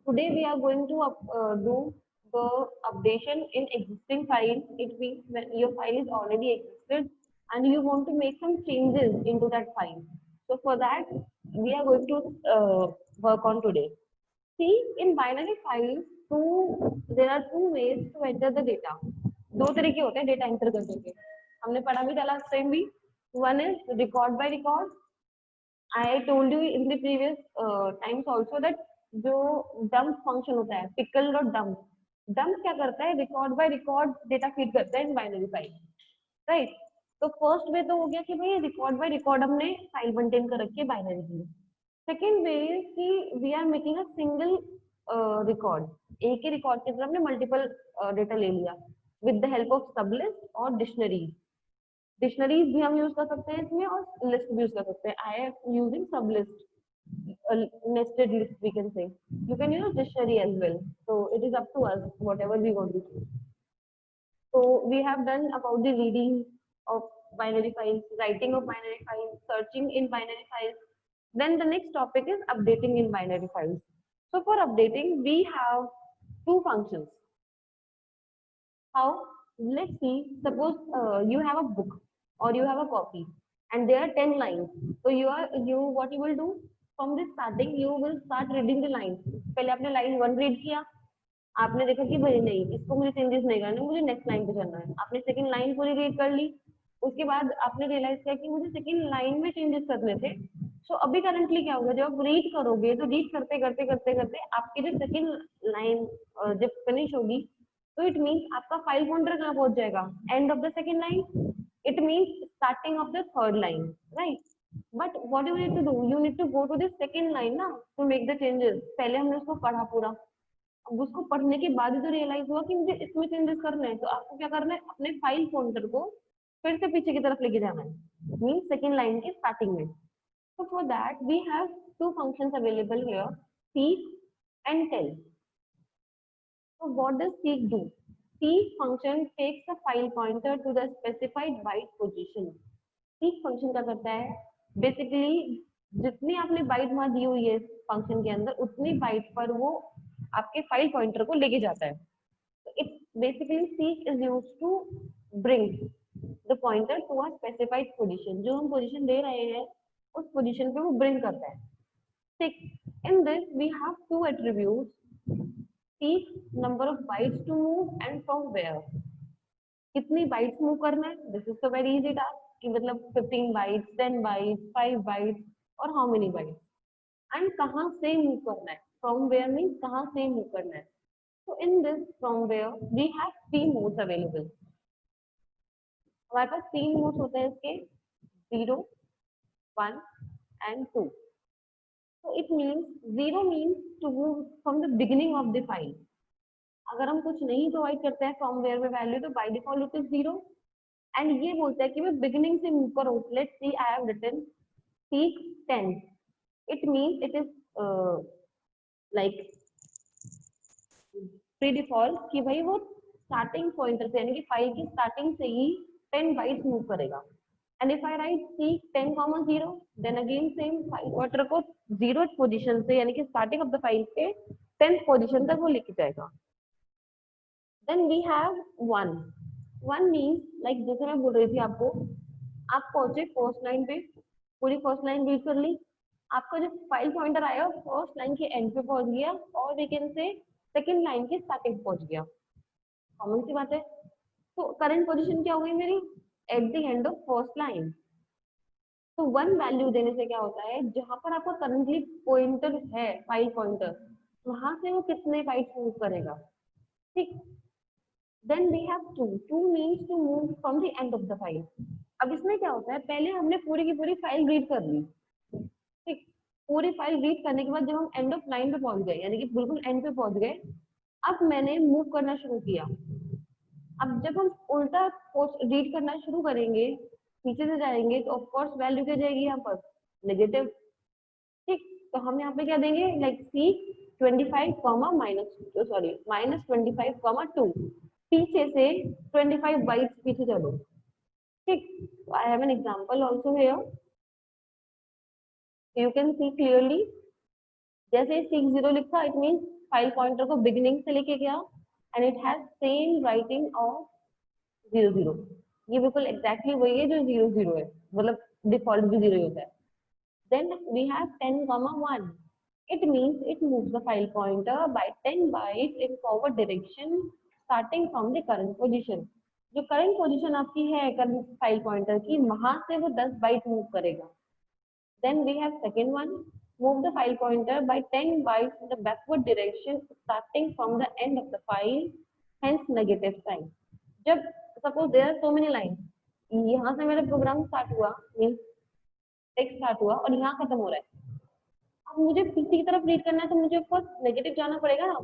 Today we are going to do the updation in existing file. It means when your file is already existed and you want to make some changes into that file. So for that, we are going to work on today. See, in binary files, there are two ways to enter the data. दो तरीके होते हैं data enter करने के. हमने पढ़ा भी था लास्ट टाइम भी. One is record by record. I told you in the previous times also that जो dump function होता है, pickle और dump क्या करता है, record by record data feed करता है in binary file, right? तो first way तो हो गया कि भाई record by record हमने file maintain कर रखी है binary की. Second way is कि we are making a single record. एक ही record के अंदर हमने multiple data ले लिया with the help of sublist और dictionary. डिक्शनरीज भी हम यूज कर सकते हैं इसमें और लिस्ट भी यूज कर सकते हैं. आई एम यूजिंग सब list, nested list we can say. You can use dictionary as well, so it is up to us whatever we want to do. So we have done about the reading of binary files, writing of binary files, searching in binary files. Then the next topic is updating in binary files. So for updating we have two functions. How? Let's see, suppose you have a book or you have a copy and there are 10 lines. So what you will do from the starting, you will start reading the lines. पहले आपने line 1 read किया, आपने देखा कि भाई नहीं इसको मुझे चेंजेस नहीं करना, मुझे नेक्स्ट लाइन पे चलना है. आपने सेकंड लाइन पूरी रीड कर ली, उसके बाद आपने रियलाइज किया कि मुझे सेकंड लाइन में चेंजेस करने थे. सो अभी करंटली क्या होगा, जब आप रीड करोगे तो रीड करते करते करते करते आपकी जो सेकंड लाइन जब फिनिश होगी, तो इट मीन्स आपका फाइल पॉइंटर कहाँ पहुंच जाएगा, end of the second line. It means starting of the third line, right? But what you need to do, you need to go to the second line ना to make the changes. पहले हमने उसको पढ़ा पूरा, अब उसको पढ़ने के बाद ही तो रियलाइज हुआ कि मुझे इसमें चेंजेस करने हैं. तो आपको क्या करना है, अपने फाइल पॉइंटर को फिर से पीछे की तरफ लेके जाना है, मीन्स सेकंड लाइन के स्टार्टिंग में. So for that we have two functions available here, seek and tell. So what does seek do? Seek function takes a file pointer to the specified byte position. Seek function क्या करता है, basically जितनी आपने bite वहां दी हुई है function के अंदर, उतनी बाइट पर वो आपके फाइल पॉइंटर को लेके जाता है. So it basically seek is used to bring the pointer to a specified position. जो हम पोजीशन दे रहे हैं उस पोजीशन पे वो ब्रिंग करता है. Six. In this we have two attributes, seek number of bytes to move and from where. कितनी बाइट्स मूव करना है, this is the very easy task कि मतलब 15 बाइट्स, 10 बाइट्स, 5 बाइट्स और हाउ मेनी बाइट्स. एंड कहाँ से move करना है, फ्रॉम वेयर मीन्स कहाँ से मूव करना है. So in this from where we have three modes available. हमारे पास तीन मोड्स होते हैं इसके, 0, 1 and 2. So it means 0 means to move from the beginning of the file. अगर हम कुछ नहीं प्रोवाइड करते हैं फ्रॉम वेयर में वैल्यू, तो by default it is 0. And ये बोलता है कि मैं बिगिनिंग से मूव करूं. Let's see I have written seek 10. It means it is like pre default कि भाई वो स्टार्टिंग पॉइंटर से यानी कि फाइल की स्टार्टिंग से ही 10 बाइट्स मूव करेगा. And if I write seek 10, 0, then again same file pointer को 0th पोजीशन से यानी कि स्टार्टिंग ऑफ द फाइल के 10th पोजीशन तक वो लेके जाएगा. Then we have 1. 1 means like जैसे मैं बोल रही थी आपको, आप पहुंचे फर्स्ट लाइन पे, पूरी फर्स्ट लाइन रीड कर ली, आपका जो फाइल पॉइंटर आया फर्स्ट लाइन के एंड पे पहुंच गया, और we can say second line के स्टार्टिंग पहुंच गया. कॉमन सी बात है. तो करंट पोजीशन क्या हो गई मेरी, at the end of first line. तो 1 वैल्यू देने से क्या होता है, जहां पर आपका करंटली पॉइंटर है फाइल पॉइंटर, वहां से वो कितने बाइट्स मूव करेगा. ठीक. Then we have 2. 2 means to move from the end of the file. अब इसमें क्या होता है, पहले हमने पूरी की पूरी फाइल रीड कर ली. ठीक. पूरी फाइल रीड करने के बाद जब हम एंड ऑफ लाइन पे पहुंच गए, यानी कि बिल्कुल एंड पे पहुंच गए, अब मैंने मूव करना शुरू किया. अब जब हम उल्टा रीड करना शुरू करेंगे, नीचे से जाएंगे, तो ऑफ कोर्स वैल्यू क्या जाएगी यहाँ पर, नेगेटिव. ठीक. तो हम यहाँ पे क्या देंगे, लाइक seek 25, -25, 2. पीछे से 25 बाइट्स पीछे चलो. ठीक. I have an example also here, you can see clearly. जैसे seek 0 लिखा, इट मींस फाइल पॉइंटर को बिगिनिंग से लेके गया and it has same writing of 00। ये बिल्कुल एग्जैक्टली वही है जो 00 है, मतलब डिफॉल्ट भी 0 ही होता है। Then we have 10, 1. It means it moves the file pointer by 10 bytes in forward direction starting from the current position. जो current position आपकी है current file pointer की, वहां से वो 10 byte move करेगा। Then we have second one, move the file pointer by 10 bytes in the backward direction starting from the end of the file, hence negative sign. जब suppose there are so many lines, यहाँ से मेरा programme start हुआ, means text start हुआ और यहाँ खत्म हो रहा है, अब मुझे पीछे की तरफ रीड करना है तो मुझे फर्स्ट नेगेटिव जाना पड़ेगा ना,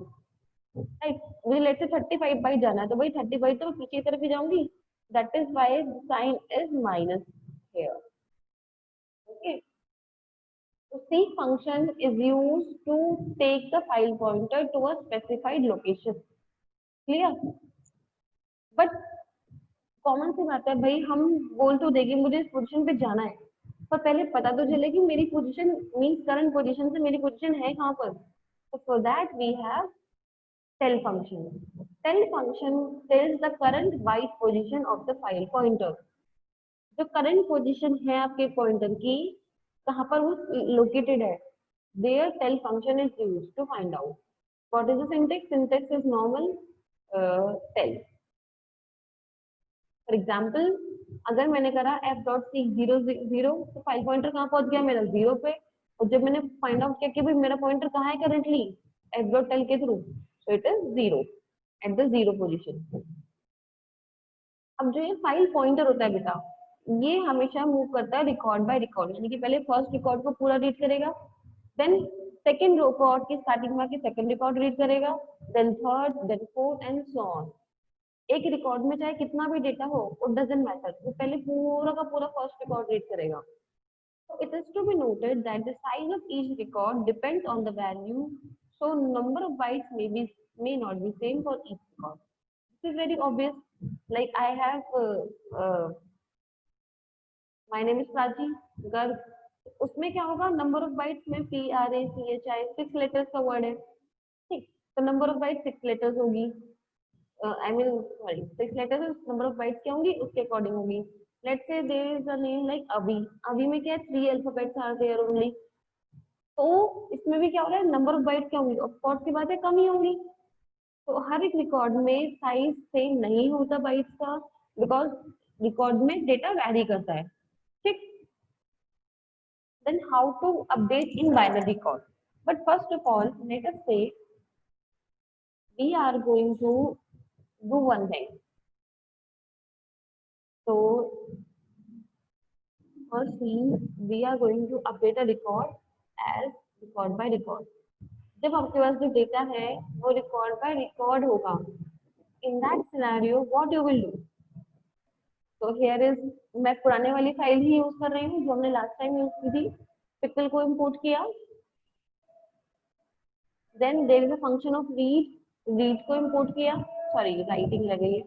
राइट। मुझे लेट से 35 बाइट जाना है तो भाई 30 बाइट तो मैं पीछे की तरफ ही जाऊंगी, that is why sign is minus here. Okay, so C function is used to take the file pointer to a specified location, clear? But common सी बात है भाई, हम बोल तो देंगे मुझे इस पोजीशन पे जाना है, पर पहले पता तो चले कि मेरी पोजीशन मींस करंट पोजीशन से मेरी पोजीशन है कहाँ पर। तो for that we have tell function. Tell function tells the current byte position of the file pointer. जो करंट पोजीशन है आपके पॉइंटर की, कहाँ पर वो लोकेटेड है, there tell function is used to find out. What is the syntax? Syntax is normal tell. For example, अगर मैंने करा f डॉट सी 0 0, तो फाइल पॉइंटर कहाँ पहुंच गया मेरा 0 पे, और जब मैंने फाइंड आउट किया कि भाई मेरा पॉइंटर कहाँ है करंटली f डॉट टेल के through, so it is 0 at the 0 position. अब जो ये फाइल पॉइंटर होता है बेटा, ये हमेशा मूव करता है रिकॉर्ड बाय रिकॉर्ड, यानी कि पहले फर्स्ट रिकॉर्ड को पूरा रीड करेगा, देन सेकंड रिकॉर्ड की स्टार्टिंग में सेकंड रिकॉर्ड रीड करेगा, then third, then fourth and so on. एक रिकॉर्ड में चाहे कितना भी डेटा हो, इट डजंट मैटर, वो पहले पूरा का पूरा फर्स्ट रिकॉर्ड रीड करेगा। So it is to be noted that the size of each record depends on the value, so number of bytes may not be same for each record. This is very obvious. Like I have my name is Prachi Garg, उसमें क्या होगा, number of bytes में PRACHI 6 letters का word है, ठीक, तो number of bite 6 letters होगी, I mean sorry 6 letters, number of bytes क्या होंगी उसके अकॉर्डिंग होगी। Let's say there is a name like अभी, अभी में क्या है 3 alphabets are there only, तो इसमें भी क्या हो रहा है, नंबर ऑफ बाइट्स क्या होंगी, ऑफ कोर्स की बात है कम ही होंगी। तो हर एक रिकॉर्ड में साइज सेम नहीं होता बाइट्स का, बिकॉज रिकॉर्ड में डेटा वैरी करता है, ठीक। Then how to update in binary record, but first of all let us say we are going to do one thing. So firstly, we are going to update a record as record by record. जब आपके पास जो data है वो record by record होगा, in that scenario what you will do? So here is, मैं पुराने वाली file ही use कर रही हूँ जो हमने लास्ट टाइम यूज की थी, पिक्सल को इंपोर्ट किया, then there is a function of read, read को इंपोर्ट किया, सॉरी राइटिंग लग गई है,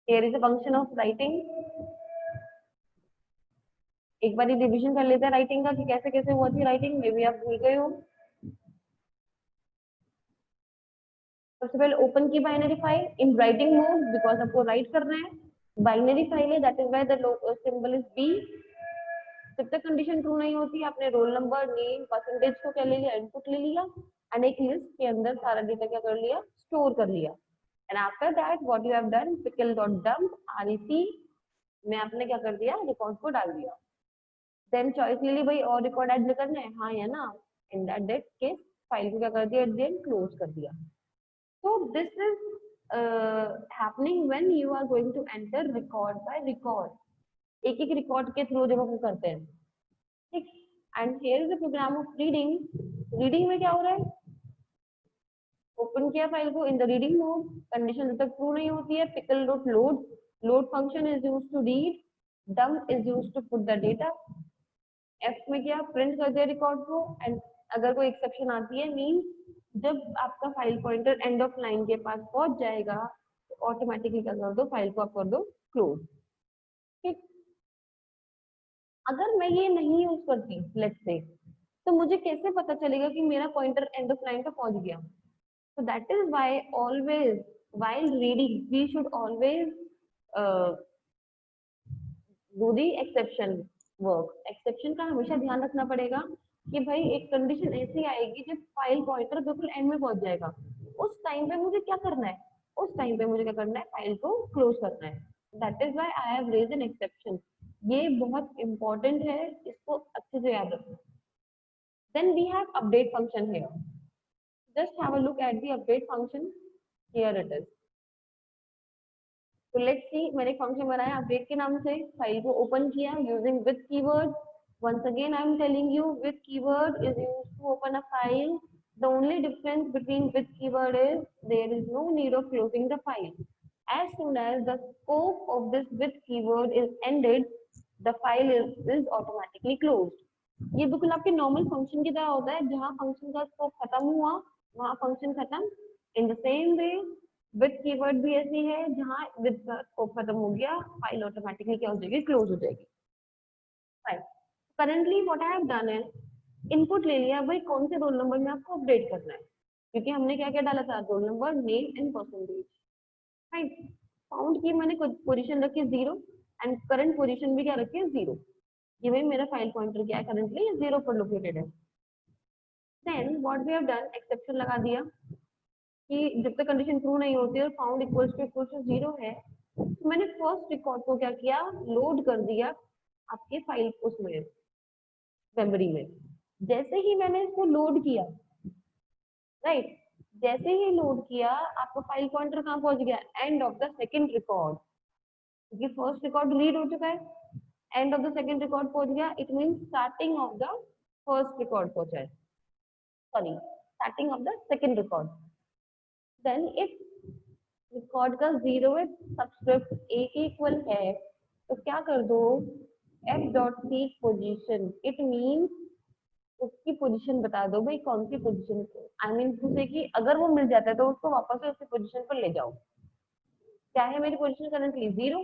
here is a function of writing। एक बार रिविजन कर लेते हैं राइटिंग का कि कैसे कैसे हुआ थी राइटिंग, मे बी आप भूल गए हो। सबसे पहले ओपन की binary file in writing mode, because आपको राइट करना है, बाइनरी फाइल है, that is why the symbol is B. जब तक कंडीशन ट्रू नहीं होती, आपने रोल नंबर, नेम, परसेंटेज को क्या ले लिया, इनपुट ले लिया, एंड एक लिस्ट के अंदर सारा डेटा क्या कर लिया, स्टोर कर लिया, and after that what you have done, pickle dot dump REC में आपने क्या कर दिया, रिकॉर्ड को डाल दिया, देन चॉइस ले ली भाई और रिकॉर्ड ऐड करना है, हाँ या ना, इन दैट केस फाइल को क्या कर दिया, देन क्लोज कर दिया। So this is happening when you are going to enter record by record, एक एक रिकॉर्ड के थ्रू जब हम करते हैं, ठीक। And here is the program of reading, reading में क्या हो रहा है, ओपन किया फाइल को in the reading mode, condition जब तक ट्रू नहीं होती है, pickle dot load, load function is used to read, dump is used to put the data, F में क्या प्रिंट कर दिया रिकॉर्ड को, एंड अगर कोई एक्सेप्शन आती है मींस जब आपका file pointer and of line के पास पहुंच जाएगा तो ऑटोमेटिकली क्या कर दो, फाइल को आप कर दो क्लोज, ठीक। अगर मैं ये नहीं यूज करती, लेट्स से तो मुझे कैसे पता चलेगा कि मेरा पॉइंटर एंड ऑफ लाइन पे पहुंच गया? So that is why always while reading we should always do the exception work. Exception का हमेशा ध्यान रखना पड़ेगा कि भाई एक कंडीशन ऐसी आएगी जब फाइल पॉइंटर बिल्कुल एंड में पहुंच जाएगा, उस टाइम पे मुझे क्या करना है? उस टाइम पे मुझे क्या करना है? फाइल को क्लोज करना है. That is why I have raised an exception. ये बहुत इंपॉर्टेंट है, इसको अच्छे से याद रखना. Then we have update function here. Just have a look at the update function. Here it is. तो लेट्स सी, मैंने एक फंक्शन बनाया अपडेट के नाम से, फाइल को ओपन किया using with keyword. once again I am telling you with keyword is used to open a file. The only difference between with keyword is there is no need of closing the file. As soon as the scope of this with keyword is ended, the file is automatically closed. ये बिल्कुल आपके normal function की तरह होता है, जहाँ function का scope खत्म हुआ वहाँ फंक्शन खत्म. In the same way with keyword भी ऐसी है, जहाँ विद का स्कोप खत्म हो गया फाइल ऑटोमेटिकली क्या हो जाएगी? क्लोज हो जाएगी. Fine. Currently what I have done है, इनपुट ले लिया भाई कौन से रोल नंबर में आपको अपडेट करना है, क्योंकि हमने क्या क्या डाला था? Roll number, name and percentage. Fine. Found की मैंने पोजीशन रखी 0 एंड करंट पोजीशन भी क्या रखी है? 0. ये भाई मेरा फाइल पॉइंटर क्या है? करंटली 0 पर लोकेटेड है. Then what we have done, exception लगा दिया कि जब तक कंडीशन ट्रू नहीं होती और फाउंड इक्वल्स टू 0 है, तो मैंने फर्स्ट रिकॉर्ड को क्या किया? लोड कर दिया आपके फाइल उसमें मेमोरी में. जैसे ही मैंने इसको लोड किया, राइट, जैसे ही लोड किया आपका फाइल पॉइंटर कहाँ पहुंच गया? End of the second record. क्योंकि फर्स्ट रिकॉर्ड रीड हो चुका है, end of the second record पहुंच गया, it means starting of the first record पहुंचा है. Sorry, starting of the second record. Then if record का 0th सबस्क्रिप्ट a के इक्वल है, तो क्या कर दो? f dot seek position. It means उसकी पोजीशन बता दो भाई, कौन सी पोजीशन पे. आई मीन जैसे कि अगर वो मिल जाता है तो उसको वापस से उसी पोजीशन पर ले जाओ. क्या है मेरी पोजीशन? करंटली 0.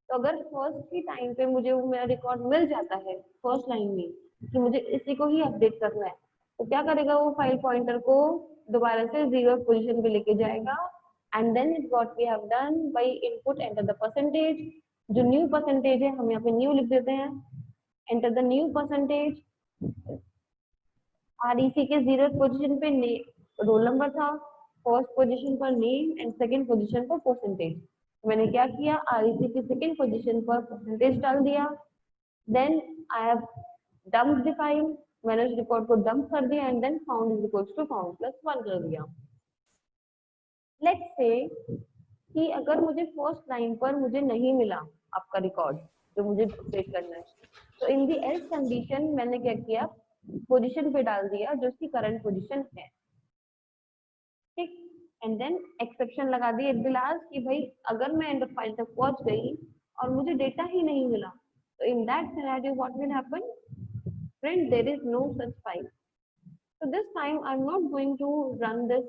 तो अगर फर्स्ट ही टाइम पे मुझे वो मेरा रिकॉर्ड मिल जाता है फर्स्ट लाइन में कि मुझे इसी को ही अपडेट करना है, तो क्या करेगा? वो फाइल पॉइंटर को दोबारा से 0 पोजीशन पे लेके जाएगा. And then it what we have done by input enter the percentage. जो न्यू परसेंटेज है हम यहाँ पे न्यू लिख देते हैं. Enter the new percentage. REC के 0th पोजीशन पे रोल नंबर था, फर्स्ट पोजीशन पर नेम एंड सेकंड पोजीशन पर परसेंटेज. मैंने क्या किया? आरईसी की सेकंड पोजीशन पर परसेंटेज डाल दिया. Then I have dump the file. मैंने उस रिकॉर्ड को डंप कर दिया and then found is equals to found plus 1 कर दिया. लेट्स से कि अगर मुझे फर्स्ट लाइन पर मुझे नहीं मिला आपका रिकॉर्ड जो मुझे अपडेट करना है, तो इन दी एल्स कंडीशन मैंने क्या किया? पोजीशन पे डाल दिया जो उसकी करंट पोजीशन है. ठीक. एंड देन एक्सेप्शन लगा दिया एट द लास्ट कि भाई अगर मैं एंड ऑफ फाइल तक पहुंच गई और मुझे डेटा ही नहीं मिला, तो in that scenario what will happen? Friend, there is no such file. So this time I'm not going to run this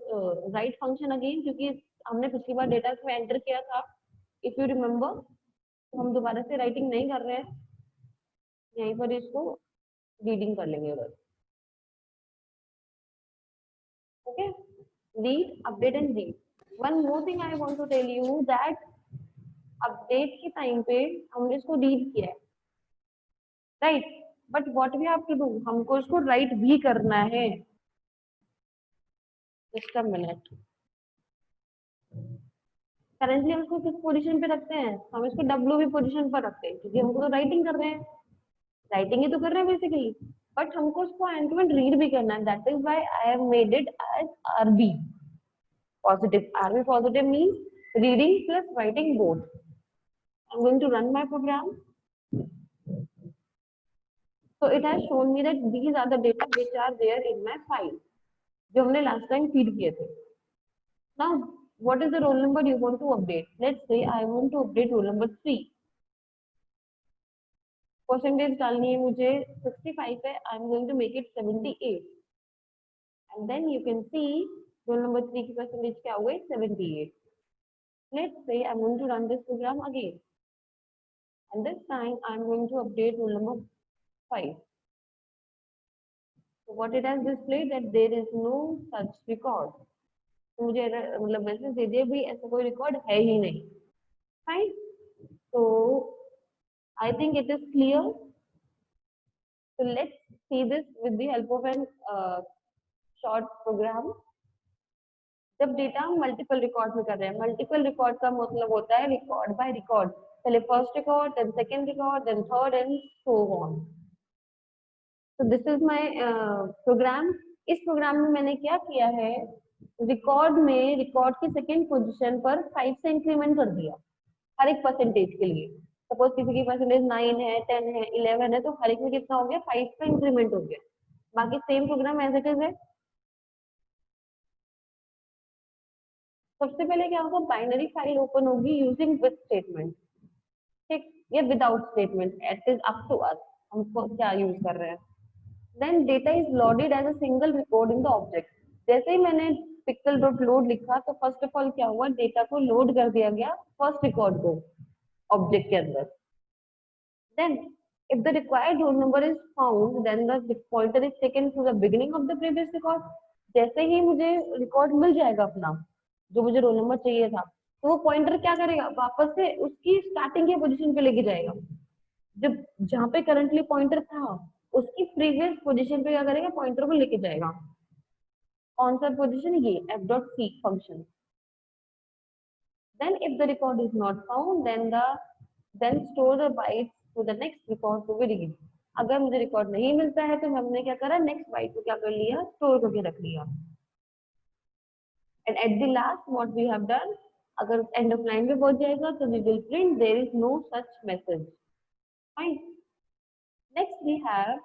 write function again, क्योंकि हमने पिछली बार डेटा में एंटर किया था. इफ यू रिमेम्बर, तो हम दोबारा से राइटिंग नहीं कर रहे हैं, यहीं पर इसको रीडिंग कर लेंगे उधर. Okay, read, update and read. One more thing I want to tell you that update के टाइम पे हमने इसको रीड किया है, right, but what we have to do, हमको इसको राइट भी करना है. Just a minute. करेंटली हम इसको किस पोजीशन पे रखते हैं? हम इसको डब्ल्यू भी पोजीशन पर रखते हैं, क्योंकि हमको तो राइटिंग कर रहे हैं, राइटिंग ही तो कर रहे हैं बेसिकली. बट हमको उसको एंड टू एंड रीड भी करना है. That is why I have made it as RB positive. RB positive means reading plus writing both. I am going to run my program. So it has shown me that these are the data which are there in my file, जो हमने last time feed किए थे. Now, what is the roll number you want to update? Let's say I want to update roll number 3. Percentage डालनी है मुझे 65 है. I am going to make it 78. And then you can see roll number 3 की percentage क्या हुए? 78. Let's say I am going to run this program again. And this time I am going to update roll number 5. what it has displayed that there is no such record. तो मुझे मतलब message दे दिया भी ऐसा कोई record है ही नहीं. Fine. So I think it is clear. So let's see this with the help of an short program. जब डेटा हम मल्टीपल रिकॉर्ड में कर रहे हैं, मल्टीपल रिकॉर्ड का मतलब होता है रिकॉर्ड बाय रिकॉर्ड, पहले first record, then second record, then third and so on. तो दिस इज माय प्रोग्राम. इस प्रोग्राम में मैंने क्या किया है, रिकॉर्ड में रिकॉर्ड की सेकंड पोजीशन पर 5 से इंक्रीमेंट कर दिया हर एक परसेंटेज के लिए. सपोज किसी की परसेंटेज 9 है, 10 है, 11 है, तो हर एक में कितना हो गया, 5 का इंक्रीमेंट हो गया. बाकी same program as it is है. सबसे पहले क्या होगा, बाइनरी फाइल ओपन होगी यूजिंग विथ स्टेटमेंट. ठीक, ये without statement, it is up to us हमको क्या यूज कर रहे हैं. Then data is loaded as a single record in the object. जैसे ही मैंने पिक्सल डॉट लोड लिखा तो फर्स्ट ऑफ ऑल क्या हुआ, डेटा को लोड कर दिया गया फर्स्ट रिकॉर्ड को ऑब्जेक्ट के अंदर. Then if the required roll number is found then the pointer is taken to the beginning of the previous record. जैसे ही मुझे रिकॉर्ड मिल जाएगा अपना जो मुझे रोल नंबर चाहिए था, तो वो पॉइंटर क्या करेगा, वापस से उसकी स्टार्टिंग की पोजीशन पे लेके जाएगा. जब जहां पे करंटली पॉइंटर था उसकी प्रीवियस पोजीशन पे क्या करेगा, पॉइंटर को लेके जाएगा. कौन सा पोजीशन, ये f dot seek function. then if the record is not found then store the bytes to the next record to be read. अगर मुझे रिकॉर्ड नहीं मिलता है तो हमने क्या करा, नेक्स्ट बाइट को क्या कर लिया, स्टोर करके रख लिया. And at the last what we have done, अगर एंड ऑफ लाइन पे पहुंच जाएगा तो we will print there is no such message. Fine. Next we have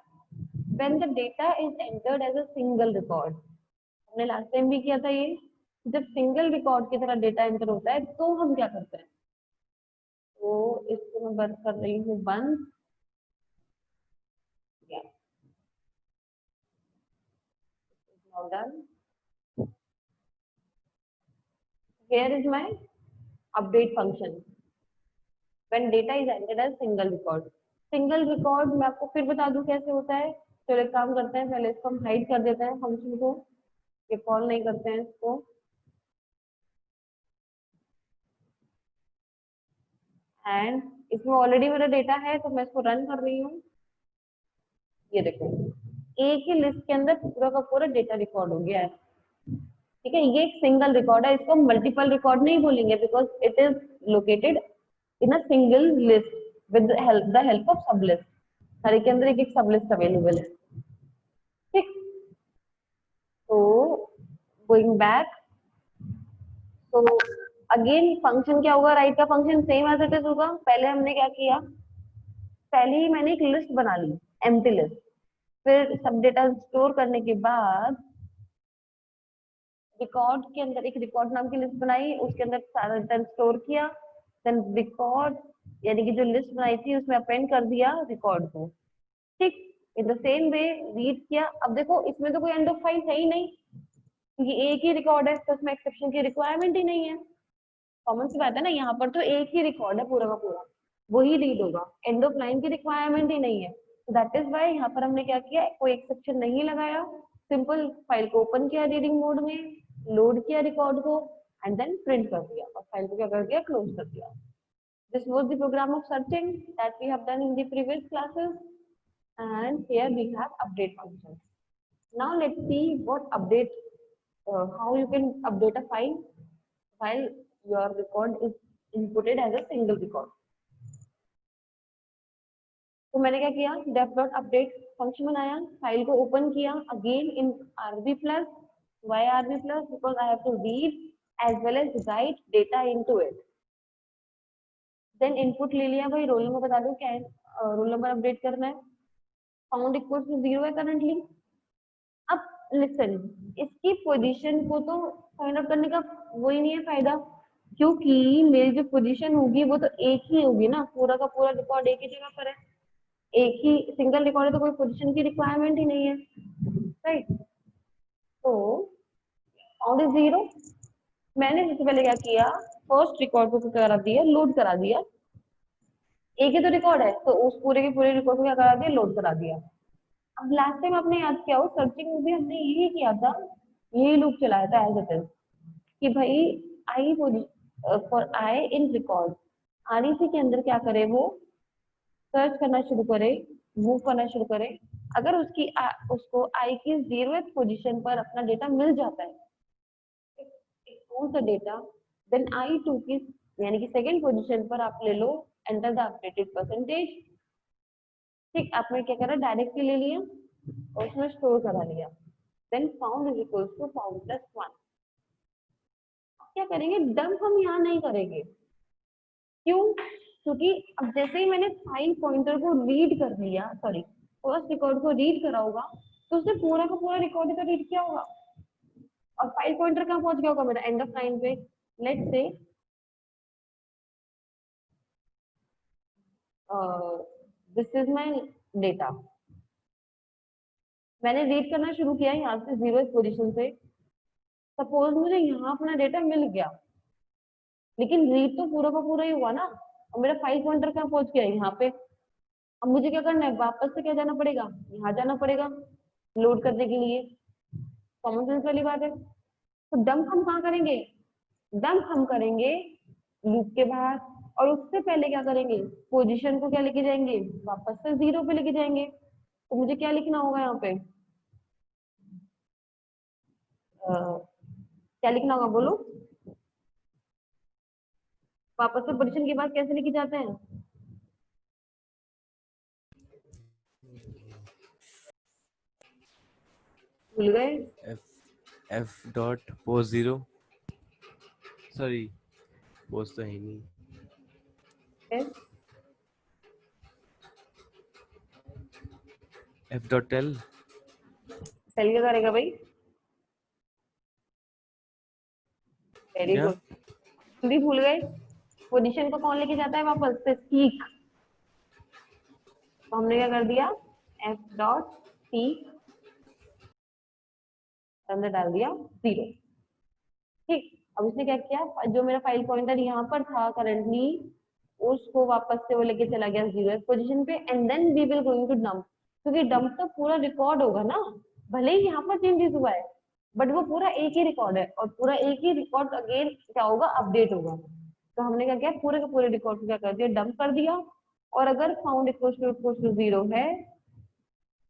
when the data is entered as a single record. हमने last time भी किया था ये. जब सिंगल रिकॉर्ड की तरह डेटा एंटर होता है तो हम क्या करते हैं, तो इसको मैं बंद कर रही हूँ, बंद. Now done. Here is my update function. When data is entered as single record. Single record मैं आपको फिर बता दूं कैसे होता है. चलो एक काम करते हैं, पहले इसको हम हाइड कर देते हैं फंक्शन को, ये कॉल नहीं करते हैं इसको. एंड इसमें ऑलरेडी मेरा डेटा है तो मैं इसको रन कर रही हूँ. ये देखो एक ही लिस्ट के अंदर पूरा का पूरा डेटा रिकॉर्ड हो गया है. ठीक है, ये एक सिंगल रिकॉर्ड है, इसको मल्टीपल रिकॉर्ड नहीं बोलेंगे because it is located in a single list with the help of सब लिस्ट. हर एक के अंदर एक एक सब लिस्ट अवेलेबल है. ठीक, तो गोइंग बैक, तो अगेन फंक्शन क्या होगा, राइट का function same as it is होगा. पहले हमने क्या किया, पहले ही मैंने एक लिस्ट बना ली, एम्प्टी लिस्ट. फिर सब डेटा स्टोर करने के बाद रिकॉर्ड के अंदर एक रिकॉर्ड नाम की लिस्ट बनाई, उसके अंदर सारा डेटा स्टोर किया. देन रिकॉर्ड यानी कि जो लिस्ट बनाई थी उसमें अपेंड कर दिया रिकॉर्ड को. ठीक, in the same way read किया. अब देखो इसमें तो कोई एंड ऑफ फाइल है ही नहीं क्योंकि एक ही रिकॉर्ड है, तो उसमें एक्सेप्शन की रिक्वायरमेंट ही नहीं है. कॉमन सी बात है ना, यहाँ पर तो एक ही रिकॉर्ड है पूरा का पूरा, वही रीड होगा, एंड ऑफ लाइन की रिक्वायरमेंट ही नहीं है. दैट इज वाई यहाँ पर हमने क्या किया, कोई एक्सेप्शन नहीं लगाया, सिंपल फाइल को ओपन किया रीडिंग मोड में, लोड किया रिकॉर्ड को एंड देन प्रिंट कर दिया और फाइल को क्या कर दिया, क्लोज कर दिया. This was the program of searching that we have done in the previous classes, and here we have update functions. Now let's see what update, how you can update a file while your record is inputted as a single record. तो मैंने क्या किया, def dot update function बनाया, file को open किया again in rb plus. Why rb plus? Because I have to read as well as write data into it. Then input ले लिया, भाई रोल नंबर बता दो क्या है, रोल नंबर अपडेट करना है, फाउंड इक्वल टू 0 है करंटली. अब लिसन, इसकी पोजीशन को तो फाइंड आउट करने का वो ही नहीं है फायदा, क्योंकि मेरी जो पोजीशन होगी वो तो एक ही होगी ना, पूरा का पूरा रिकॉर्ड एक ही जगह पर है, एक ही सिंगल रिकॉर्ड है तो कोई पोजीशन की रिक्वायरमेंट ही नहीं है, राइट. तो फाउंड इज 0. मैंने सबसे पहले क्या किया, फर्स्ट रिकॉर्ड को करा दिया, लोड करा दिया. एक ही तो रिकॉर्ड है तो उस पूरे के पूरे रिकॉर्ड को क्या करा दिया, लोड करा दिया. अब लास्ट टाइम आपने याद किया हो, सर्चिंग में भी हमने यही किया था, यही लूप चलाया था एज इट इज, कि भाई I for I in record, REC के अंदर क्या करे वो, सर्च करना शुरू करे, मूव करना शुरू करे। अगर उसको आई की 0th पोजीशन पर अपना डेटा मिल जाता है, डेटा, देन आई टू की यानी कि सेकंड पोजीशन पर आप ले लो, एंटर द अपडेटेड परसेंटेज। ठीक, आपने क्या करा, डायरेक्टली ले लिया और उसमें स्टोर करा लिया, then found is equal to found plus 1। क्या करेंगे, डंप हम यहाँ नहीं करेंगे, क्यों, क्योंकि अब जैसे ही मैंने फाइल पॉइंटर को रीड कर लिया, सॉरी फर्स्ट रिकॉर्ड को रीड करा होगा, तो उसने पूरा का पूरा रिकॉर्ड तो रीड किया होगा, और फाइल पॉइंटर कहाँ पहुंच गया होगा मेरा, एंड ऑफ लाइन पे। Let's say this is my data, मैंने रीड करना शुरू किया यहाँ से 0th पोजीशन से, सपोज मुझे यहाँ अपना डेटा मिल गया, लेकिन रीड तो पूरा का पूरा ही हुआ ना, और मेरा फाइल पॉइंटर कहाँ पहुंच गया, यहाँ पे। अब मुझे क्या करना है, वापस से क्या जाना पड़ेगा, यहाँ जाना पड़ेगा लोड करने के लिए, कॉमन सेंस वाली बात है। तो डंप हम कहाँ करेंगे, डंप हम करेंगे लूप के बाहर, और उससे पहले क्या करेंगे, पोजीशन को क्या लेके जाएंगे, वापस से 0 पे लेके जाएंगे। तो मुझे क्या लिखना होगा यहाँ पे, क्या लिखना होगा बोलो, वापस से पोजीशन के बाद कैसे लेके जाते हैं, भूल गए, F dot post 0, sorry post तो है ही नहीं, एफ डॉट टेल, टेल क्या करेगा भाई, वेरी क्या गुड, जल्दी भूल गए, पोजीशन को कौन लेके जाता है वापस से, सीक। तो हमने क्या कर दिया, एफ डॉट सीक अंदर डाल दिया 0। ठीक, अब उसने क्या किया, जो मेरा फाइल पॉइंटर यहाँ पर था करंटली, उसको वापस से वो लेके चला गया 0th पोजीशन पे, and then we will going to dump, क्योंकि डंप तो पूरा रिकॉर्ड होगा ना, भले ही यहाँ पर चेंजेस हुआ है, बट वो पूरा एक ही रिकॉर्ड है, और पूरा एक ही रिकॉर्ड अगेन क्या होगा, अपडेट होगा। तो हमने क्या किया, पूरे के पूरे रिकॉर्ड को क्या कर दिया, डंप कर दिया, और अगर फाउंड इक्वल टू 0 है,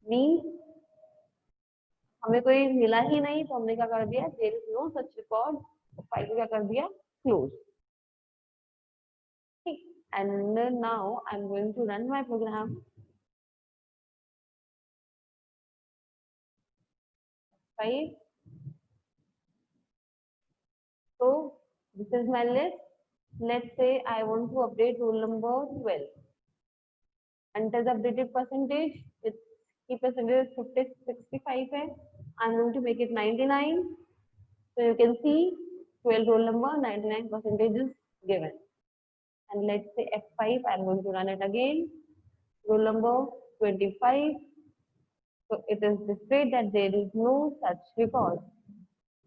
मीन हमें कोई मिला ही नहीं, तो हमने क्या कर दिया, there is no such record, file को क्या कर दिया, क्लोज। ठीक, and now I am going to run my program, right. So this is my list. Let's say I want to update roll number 12. Enter the updated percentage. Its key percentage is 50, 65 है. I'm going to make it 99. So you can see 12 roll number, 99 percentage is given. And let's say F5, I'm going to run it again. Roll number 25. So it is displayed that there is no such record.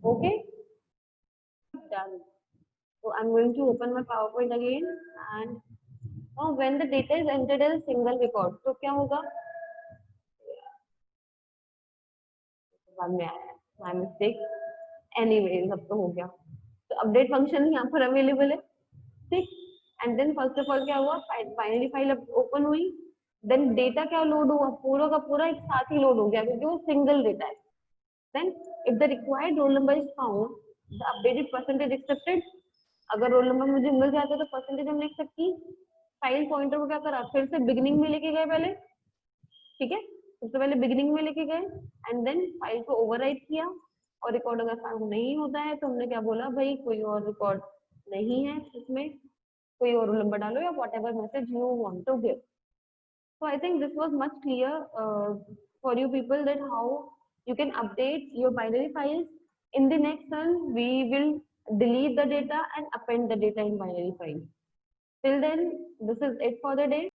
Okay? Done. So I'm going to open my PowerPoint again, and now when the data is entered as a single record, तो क्या होगा, बाद में आया, my mistake, anyway अब तो हो गया। तो अपडेट फंक्शन यहाँ पर अवेलेबल है, ठीक, and then first of all क्या हुआ, फाइनली फाइल ओपन हुई, देन डेटा क्या लोड हुआ, पूरा का पूरा एक साथ ही लोड हो गया, क्योंकि वो सिंगल डेटा है। Then if the required roll number is found, the updated percentage accepted, अगर रोल नंबर मुझे मिल जाता है तो परसेंटेज हमने एक्सेप्ट की, फाइल पॉइंटर को क्या करा, फिर से बिगिनिंग में लेके गए पहले, ठीक है, सबसे पहले बिगिनिंग में लेके गए, एंड देन फाइल को ओवरराइट किया, और रिकॉर्ड अगर फाउंड नहीं होता है तो हमने क्या बोला, भाई कोई और रिकॉर्ड नहीं है इसमें, कोई और रोल नंबर डालो, या whatever message you want to give. So I think this was much clear for you people, that how you can update your binary files. In the next turn, we will delete the data and append the data in binary file. Till then, this is it for the day.